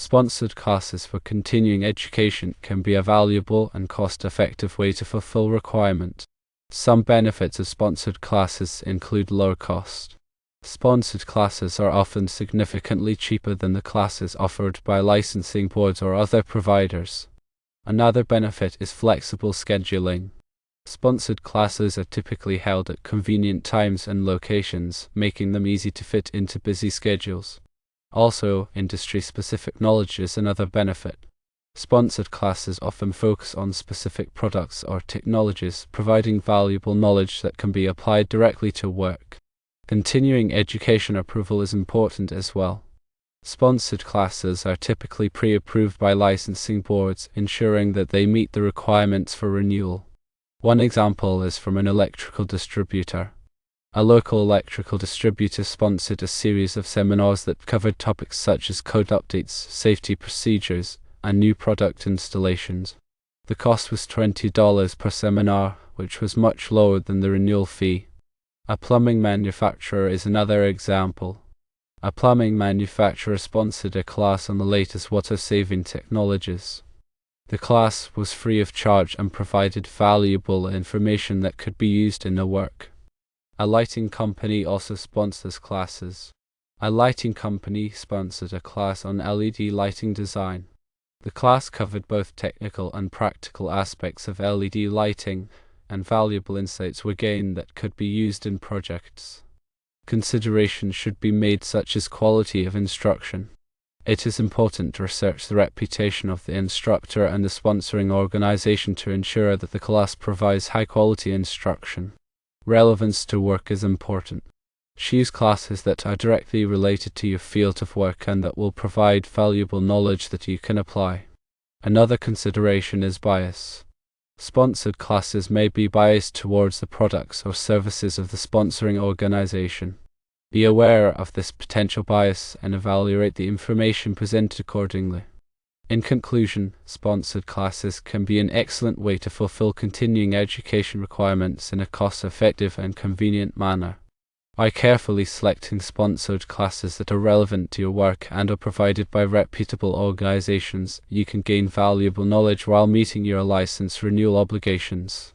Sponsored classes for continuing education can be a valuable and cost-effective way to fulfill requirements. Some benefits of sponsored classes include lower cost. Sponsored classes are often significantly cheaper than the classes offered by licensing boards or other providers. Another benefit is flexible scheduling. Sponsored classes are typically held at convenient times and locations, making them easy to fit into busy schedules. Also, industry-specific knowledge is another benefit. Sponsored classes often focus on specific products or technologies, providing valuable knowledge that can be applied directly to work. Continuing education approval is important as well. Sponsored classes are typically pre-approved by licensing boards, ensuring that they meet the requirements for renewal. One example is from an electrical distributor. A local electrical distributor sponsored a series of seminars that covered topics such as code updates, safety procedures, and new product installations. The cost was $20 per seminar, which was much lower than the renewal fee. A plumbing manufacturer is another example. A plumbing manufacturer sponsored a class on the latest water-saving technologies. The class was free of charge and provided valuable information that could be used in the work. A lighting company also sponsors classes. A lighting company sponsored a class on LED lighting design. The class covered both technical and practical aspects of LED lighting, and valuable insights were gained that could be used in projects. Consideration should be made such as quality of instruction. It is important to research the reputation of the instructor and the sponsoring organization to ensure that the class provides high-quality instruction. Relevance to work is important. Choose classes that are directly related to your field of work and that will provide valuable knowledge that you can apply. Another consideration is bias. Sponsored classes may be biased towards the products or services of the sponsoring organization. Be aware of this potential bias and evaluate the information presented accordingly. In conclusion, sponsored classes can be an excellent way to fulfill continuing education requirements in a cost-effective and convenient manner. By carefully selecting sponsored classes that are relevant to your work and are provided by reputable organizations, you can gain valuable knowledge while meeting your license renewal obligations.